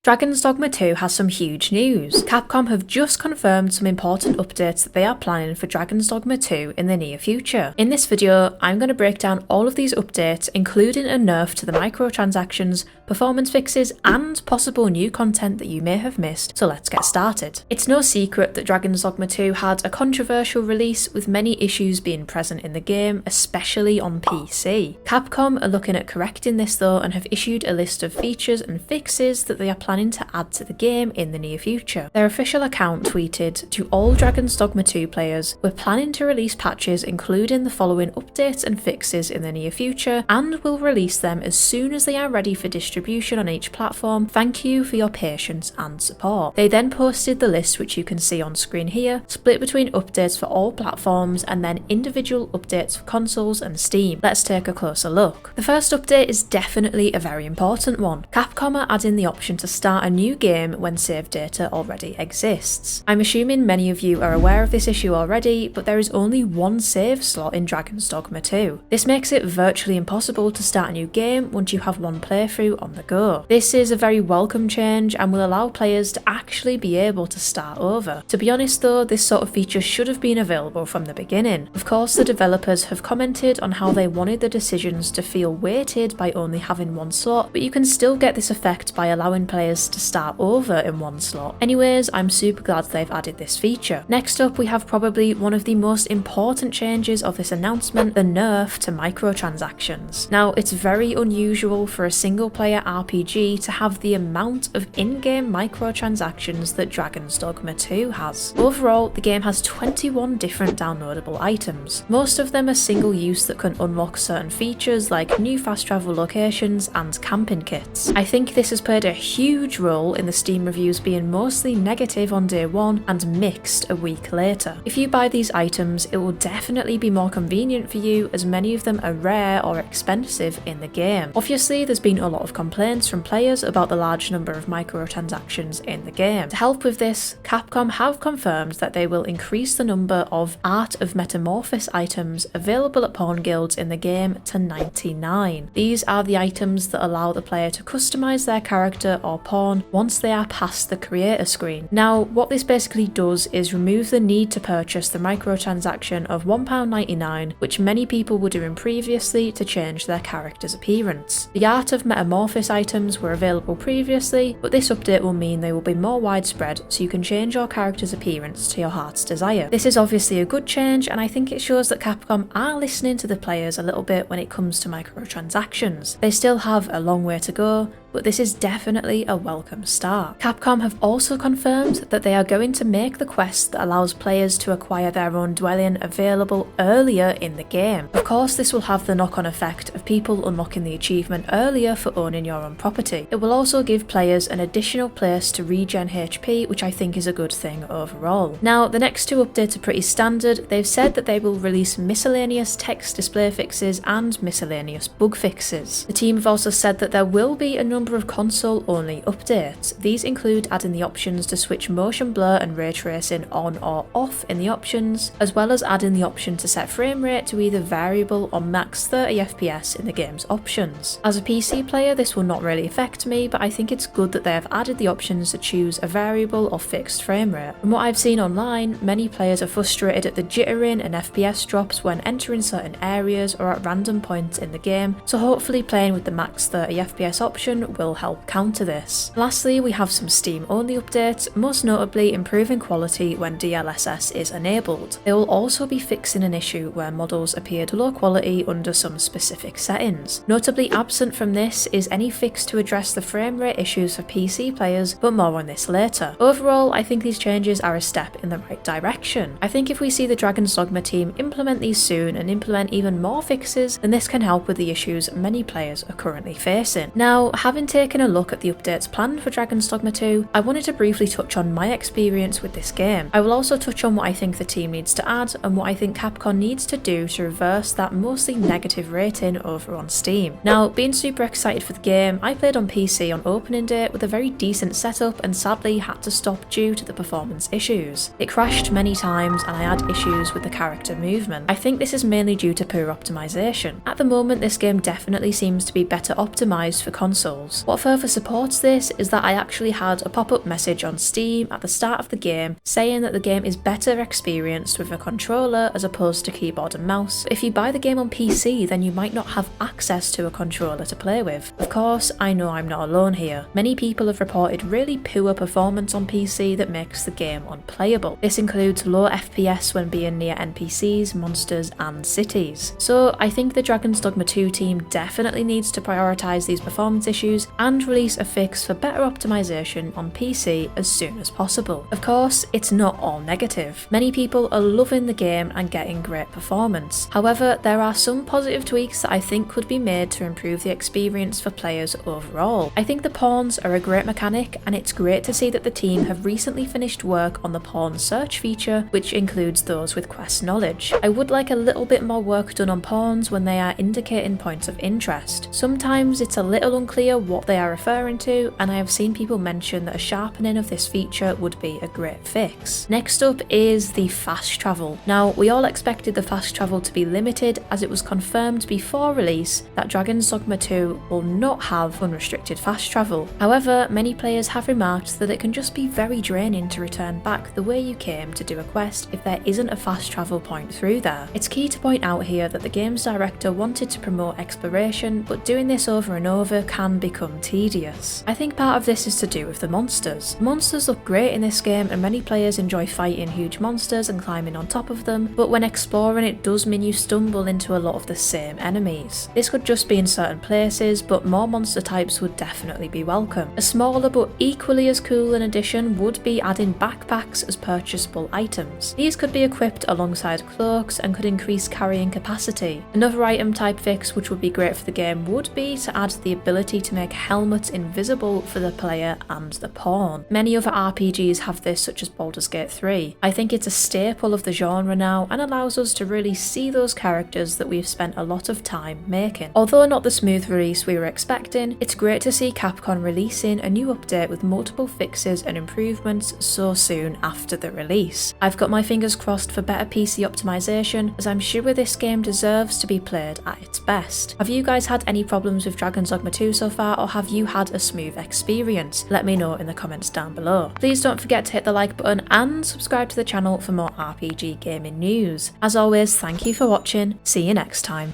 Dragon's Dogma 2 has some huge news. Capcom have just confirmed some important updates that they are planning for Dragon's Dogma 2 in the near future. In this video, I'm going to break down all of these updates, including a nerf to the microtransactions, performance fixes, and possible new content that you may have missed, so let's get started. It's no secret that Dragon's Dogma 2 had a controversial release, with many issues being present in the game, especially on PC. Capcom are looking at correcting this though, and have issued a list of features and fixes that they are planning to add to the game in the near future. Their official account tweeted, "To all Dragon's Dogma 2 players, we're planning to release patches including the following updates and fixes in the near future, and we'll release them as soon as they are ready for distribution on each platform. Thank you for your patience and support." They then posted the list, which you can see on screen here, split between updates for all platforms and then individual updates for consoles and Steam. Let's take a closer look. The first update is definitely a very important one. Capcom are adding the option to start a new game when save data already exists. I'm assuming many of you are aware of this issue already, but there is only one save slot in Dragon's Dogma 2. This makes it virtually impossible to start a new game once you have one playthrough on the go. This is a very welcome change and will allow players to actually be able to start over. To be honest though, this sort of feature should have been available from the beginning. Of course, the developers have commented on how they wanted the decisions to feel weighted by only having one slot, but you can still get this effect by allowing players to start over in one slot. Anyways, I'm super glad they've added this feature. Next up, we have probably one of the most important changes of this announcement, the nerf to microtransactions. Now, it's very unusual for a single player RPG to have the amount of in-game microtransactions that Dragon's Dogma 2 has. Overall, the game has 21 different downloadable items. Most of them are single use that can unlock certain features like new fast travel locations and camping kits. I think this has played a huge role in the Steam reviews being mostly negative on day one and mixed a week later. If you buy these items, it will definitely be more convenient for you, as many of them are rare or expensive in the game. Obviously, there's been a lot of complaints from players about the large number of microtransactions in the game. To help with this, Capcom have confirmed that they will increase the number of Art of Metamorphosis items available at pawn guilds in the game to 99. These are the items that allow the player to customize their character or pawn once they are past the creator screen. Now, what this basically does is remove the need to purchase the microtransaction of £1.99, which many people were doing previously to change their character's appearance. The Art of Metamorphosis items were available previously, but this update will mean they will be more widespread, so you can change your character's appearance to your heart's desire. This is obviously a good change, and I think it shows that Capcom are listening to the players a little bit when it comes to microtransactions. They still have a long way to go, but this is definitely a welcome start. Capcom have also confirmed that they are going to make the quest that allows players to acquire their own dwelling available earlier in the game. Of course, this will have the knock-on effect of people unlocking the achievement earlier for owning your own property. It will also give players an additional place to regen HP, which I think is a good thing overall. Now, the next two updates are pretty standard. They've said that they will release miscellaneous text display fixes and miscellaneous bug fixes. The team have also said that there will be a number of console-only updates. These include adding the options to switch motion blur and ray tracing on or off in the options, as well as adding the option to set frame rate to either variable or max 30 FPS in the game's options. As a PC player, this will not really affect me, but I think it's good that they have added the options to choose a variable or fixed frame rate. From what I've seen online, many players are frustrated at the jittering and FPS drops when entering certain areas or at random points in the game, so hopefully playing with the max 30 FPS option will help counter this. Lastly, we have some Steam-only updates, most notably improving quality when DLSS is enabled. They will also be fixing an issue where models appeared low quality under some specific settings. Notably absent from this is any fix to address the frame rate issues for PC players, but more on this later. Overall, I think these changes are a step in the right direction. I think if we see the Dragon's Dogma team implement these soon and implement even more fixes, then this can help with the issues many players are currently facing. Now, having taken a look at the updates planned for Dragon's Dogma 2, I wanted to briefly touch on my experience with this game. I will also touch on what I think the team needs to add and what I think Capcom needs to do to reverse that mostly negative rating over on Steam. Now, being super excited for the game, I played on PC on opening day with a very decent setup and sadly had to stop due to the performance issues. It crashed many times and I had issues with the character movement. I think this is mainly due to poor optimization. At the moment, this game definitely seems to be better optimized for consoles, controls. What further supports this is that I actually had a pop-up message on Steam at the start of the game saying that the game is better experienced with a controller as opposed to keyboard and mouse. If you buy the game on PC, then you might not have access to a controller to play with. Of course, I know I'm not alone here. Many people have reported really poor performance on PC that makes the game unplayable. This includes low FPS when being near NPCs, monsters and cities. So I think the Dragon's Dogma 2 team definitely needs to prioritise these performance issues and release a fix for better optimisation on PC as soon as possible. Of course, it's not all negative. Many people are loving the game and getting great performance. However, there are some positive tweaks that I think could be made to improve the experience for players overall. I think the pawns are a great mechanic, and it's great to see that the team have recently finished work on the pawn search feature, which includes those with quest knowledge. I would like a little bit more work done on pawns when they are indicating points of interest. Sometimes it's a little unclear what they are referring to, and I have seen people mention that a sharpening of this feature would be a great fix. Next up is the fast travel. Now, we all expected the fast travel to be limited, as it was confirmed before release that Dragon's Dogma 2 will not have unrestricted fast travel. However, many players have remarked that it can just be very draining to return back the way you came to do a quest if there isn't a fast travel point through there. It's key to point out here that the game's director wanted to promote exploration, but doing this over and over can become tedious. I think part of this is to do with the monsters. Monsters look great in this game, and many players enjoy fighting huge monsters and climbing on top of them, but when exploring it does mean you stumble into a lot of the same enemies. This could just be in certain places, but more monster types would definitely be welcome. A smaller but equally as cool an addition would be adding backpacks as purchasable items. These could be equipped alongside cloaks and could increase carrying capacity. Another item type fix which would be great for the game would be to add the ability to make helmets invisible for the player and the pawn. Many other RPGs have this, such as Baldur's Gate 3. I think it's a staple of the genre now and allows us to really see those characters that we've spent a lot of time making. Although not the smooth release we were expecting, it's great to see Capcom releasing a new update with multiple fixes and improvements so soon after the release. I've got my fingers crossed for better PC optimization, as I'm sure this game deserves to be played at its best. Have you guys had any problems with Dragon's Dogma 2 so far, or have you had a smooth experience? Let me know in the comments down below. Please don't forget to hit the like button and subscribe to the channel for more RPG gaming news. As always, thank you for watching. See you next time.